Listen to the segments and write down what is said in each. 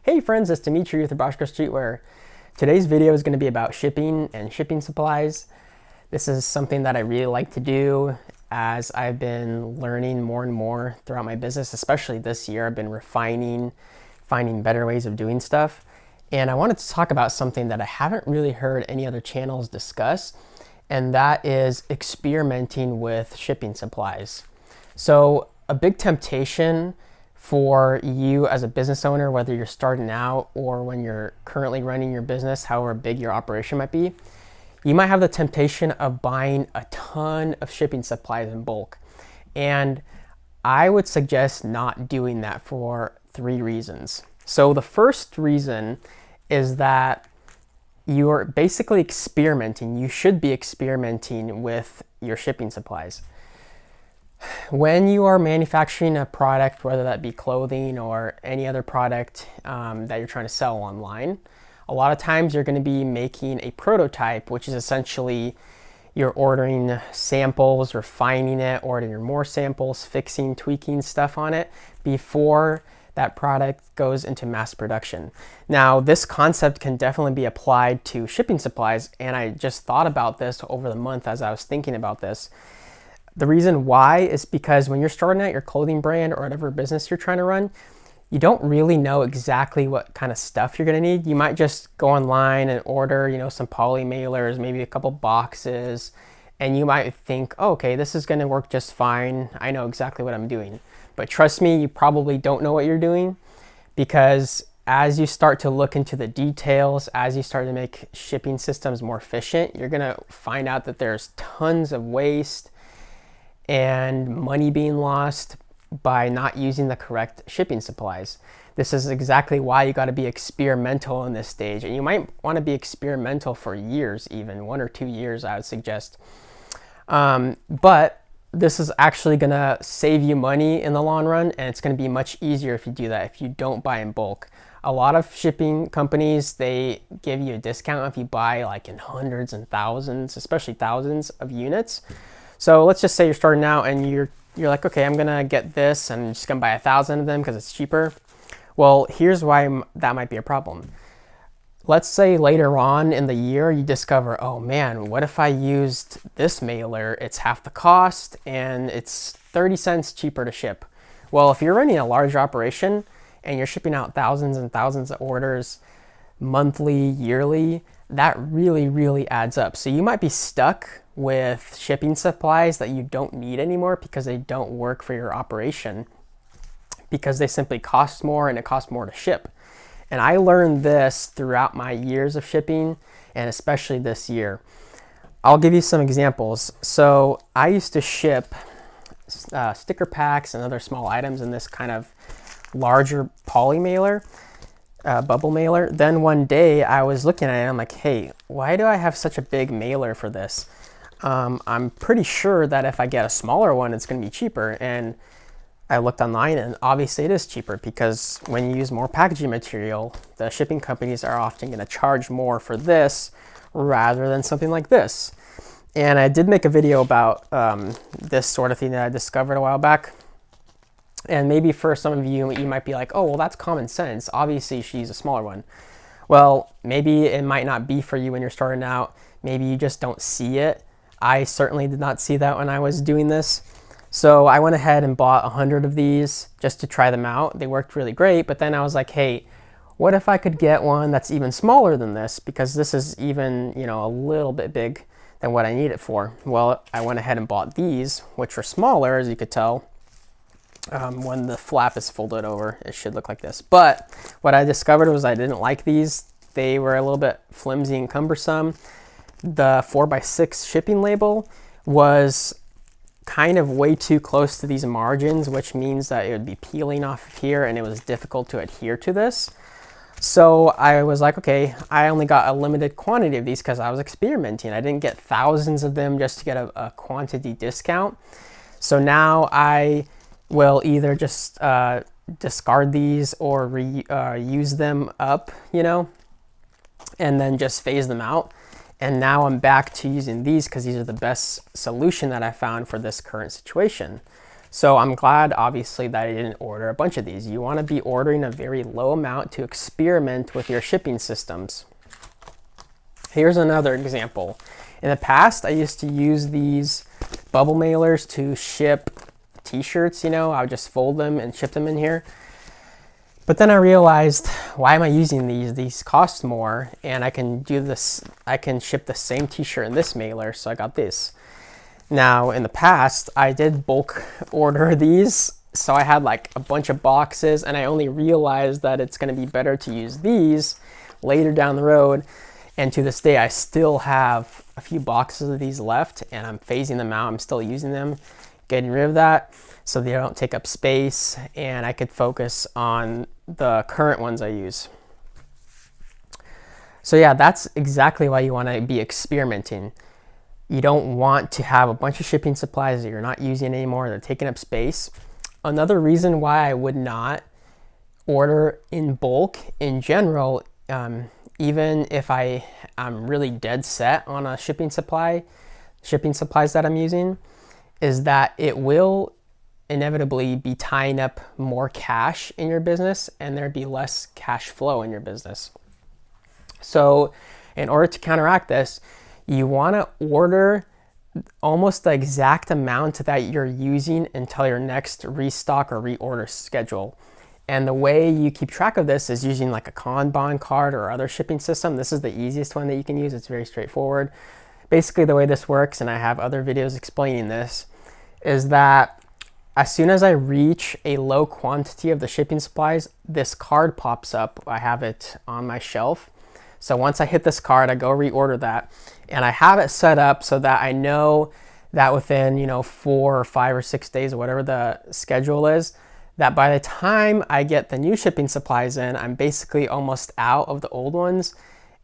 Hey friends, it's Dimitri with Bashka Streetwear. Today's video is going to be about shipping and shipping supplies. This is something that I really like to do as I've been learning more and more throughout my business, especially this year. I've been refining, finding better ways of doing stuff. And I wanted to talk about something that I haven't really heard any other channels discuss, and that is experimenting with shipping supplies. So a big temptation for you as a business owner, whether you're starting out or when you're currently running your business, however big your operation might be, you might have the temptation of buying a ton of shipping supplies in bulk. And I would suggest not doing that for 3 reasons. So the first reason is that you're basically experimenting. You should be experimenting with your shipping supplies. When you are manufacturing a product, whether that be clothing or any other product that you're trying to sell online, a lot of times you're going to be making a prototype, which is essentially you're ordering samples, refining it, ordering more samples, fixing, tweaking stuff on it before that product goes into mass production. Now, this concept can definitely be applied to shipping supplies, and I just thought about this over the month as I was thinking about this. The reason why is because when you're starting out your clothing brand or whatever business you're trying to run, you don't really know exactly what kind of stuff you're going to need. You might just go online and order, some poly mailers, maybe a couple boxes, and you might think, oh, okay, this is going to work just fine. I know exactly what I'm doing. But trust me, you probably don't know what you're doing, because as you start to look into the details, as you start to make shipping systems more efficient, you're going to find out that there's tons of waste and money being lost by not using the correct shipping supplies. This is exactly why you got to be experimental in this stage, and you might want to be experimental for years, even 1 or 2 years, I would suggest. But this is actually going to save you money in the long run, and it's going to be much easier if you do that, if you don't buy in bulk. A lot of shipping companies, they give you a discount if you buy like in hundreds and thousands, especially thousands of units. So let's just say you're starting out and you're like, okay, I'm gonna get this and I'm just gonna buy 1,000 of them because it's cheaper. Well, here's why that might be a problem. Let's say later on in the year you discover, oh man, what if I used this mailer? It's half the cost and it's 30 cents cheaper to ship. Well, if you're running a large operation and you're shipping out thousands and thousands of orders monthly, yearly, that really adds up. So you might be stuck with shipping supplies that you don't need anymore because they don't work for your operation, because they simply cost more and it costs more to ship. And I learned this throughout my years of shipping, and especially this year. I'll give you some examples. So I used to ship sticker packs and other small items in this kind of larger poly mailer, bubble mailer. Then one day I was looking at it and I'm like, hey, why do I have such a big mailer for this? I'm pretty sure that if I get a smaller one, it's going to be cheaper. And I looked online and obviously it is cheaper, because when you use more packaging material, the shipping companies are often going to charge more for this rather than something like this. And I did make a video about this sort of thing that I discovered a while back. And maybe for some of you, you might be like, oh, well, that's common sense. Obviously, you should use a smaller one. Well, maybe it might not be for you when you're starting out. Maybe you just don't see it. I certainly did not see that when I was doing this. So I went ahead and bought 100 of these just to try them out. They worked really great, but then I was like, hey, what if I could get one that's even smaller than this? Because this is even, a little bit big than what I need it for. Well, I went ahead and bought these, which are smaller, as you could tell. When the flap is folded over, it should look like this. But what I discovered was I didn't like these. They were a little bit flimsy and cumbersome. The 4x6 shipping label was kind of way too close to these margins, which means that it would be peeling off of here and it was difficult to adhere to this. So I was like, okay, I only got a limited quantity of these because I was experimenting. I didn't get thousands of them just to get a quantity discount. So now I will either just discard these or use them up, and then just phase them out. And now I'm back to using these because these are the best solution that I found for this current situation. So I'm glad, obviously, that I didn't order a bunch of these. You want to be ordering a very low amount to experiment with your shipping systems. Here's another example. In the past, I used to use these bubble mailers to ship t-shirts. I would just fold them and ship them in here. But then I realized, why am I using these? These cost more, and I can do this. I can ship the same t-shirt in this mailer, so I got this. Now, in the past, I did bulk order these, so I had like a bunch of boxes, and I only realized that it's going to be better to use these later down the road. And to this day, I still have a few boxes of these left, and I'm phasing them out. I'm still using them, getting rid of that so they don't take up space, and I could focus on the current ones I use. So yeah, that's exactly why you want to be experimenting. You don't want to have a bunch of shipping supplies that you're not using anymore. They're taking up space. Another reason why I would not order in bulk in general, even if I'm really dead set on a shipping supplies that I'm using, is that it will inevitably be tying up more cash in your business, and there'd be less cash flow in your business. So in order to counteract this, you want to order almost the exact amount that you're using until your next restock or reorder schedule. And the way you keep track of this is using like a Kanban card or other shipping system. This is the easiest one that you can use. It's very straightforward. Basically, the way this works, and I have other videos explaining this, is that as soon as I reach a low quantity of the shipping supplies, this card pops up. I have it on my shelf. So once I hit this card, I go reorder that, and I have it set up so that I know that within 4 or 5 or 6 days or whatever the schedule is, that by the time I get the new shipping supplies in, I'm basically almost out of the old ones,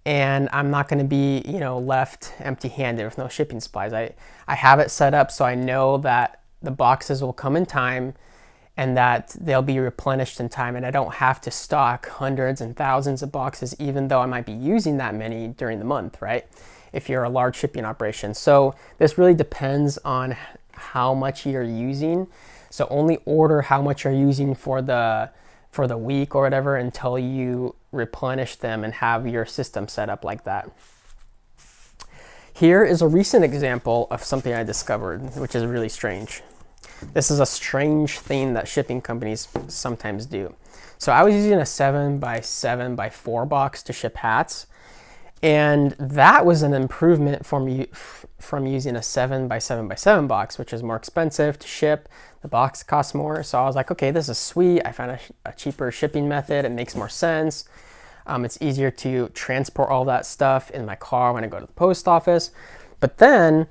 and I'm not going to be left empty-handed with no shipping supplies. I have it set up so I know that the boxes will come in time and that they'll be replenished in time, and I don't have to stock hundreds and thousands of boxes, even though I might be using that many during the month, right? If you're a large shipping operation. So this really depends on how much you're using. So only order how much you're using for the week or whatever until you replenish them and have your system set up like that. Here is a recent example of something I discovered, which is really strange. This is a strange thing that shipping companies sometimes do. So I was using a 7x7x4 box to ship hats, and that was an improvement from using a 7x7x7 box, which is more expensive to ship. The box costs more. So I was like, okay, this is sweet. I found a cheaper shipping method. It makes more sense. It's easier to transport all that stuff in my car when I go to the post office. But then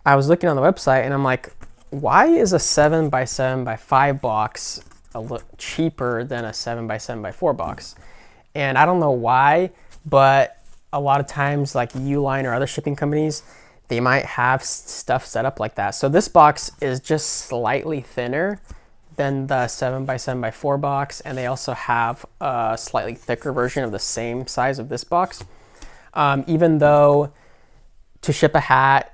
I was looking on the website, and I'm like, why is a 7x7x5 box a little cheaper than a 7x7x4 box? And I don't know why, but a lot of times like Uline or other shipping companies, they might have stuff set up like that. So this box is just slightly thinner than the 7x7x4 box, and they also have a slightly thicker version of the same size of this box. Even though to ship a hat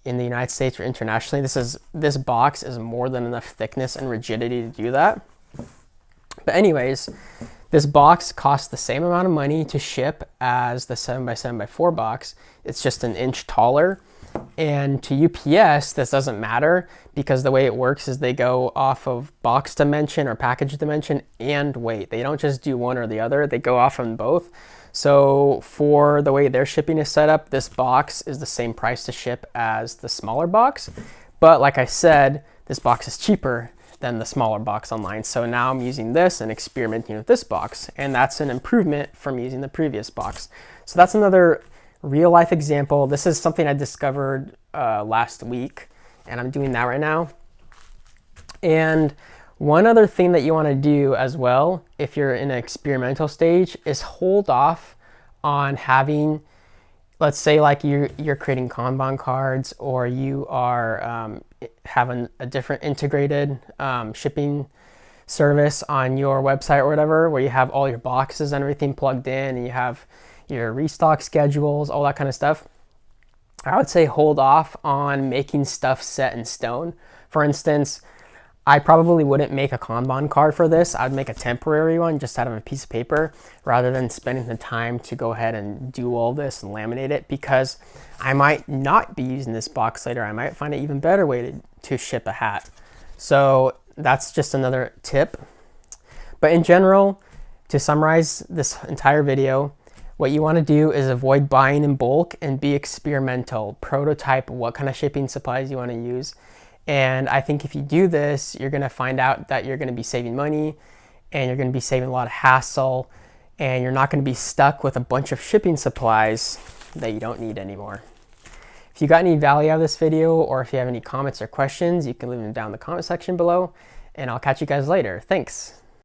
in the United States or internationally, this box is more than enough thickness and rigidity to do that. But anyways, this box costs the same amount of money to ship as the 7x7x4 box. It's just an inch taller. And to UPS, this doesn't matter because the way it works is they go off of box dimension or package dimension and weight. They don't just do one or the other, they go off on both. So for the way their shipping is set up, this box is the same price to ship as the smaller box. But like I said, this box is cheaper than the smaller box online. So now I'm using this and experimenting with this box, and that's an improvement from using the previous box. So that's another real life example. This is something I discovered last week, and I'm doing that right now. And one other thing that you want to do as well, if you're in an experimental stage, is hold off on having, let's say like you're creating Kanban cards, or you are having a different integrated shipping service on your website or whatever, where you have all your boxes and everything plugged in, and you have your restock schedules, all that kind of stuff. I would say hold off on making stuff set in stone. For instance, I probably wouldn't make a Kanban card for this. I'd make a temporary one just out of a piece of paper rather than spending the time to go ahead and do all this and laminate it, because I might not be using this box later. I might find an even better way to ship a hat. So that's just another tip. But in general, to summarize this entire video, what you want to do is avoid buying in bulk and be experimental. Prototype what kind of shipping supplies you want to use. And I think if you do this, you're going to find out that you're going to be saving money and you're going to be saving a lot of hassle, and you're not going to be stuck with a bunch of shipping supplies that you don't need anymore. If you got any value out of this video, or if you have any comments or questions, you can leave them down in the comment section below, and I'll catch you guys later. Thanks.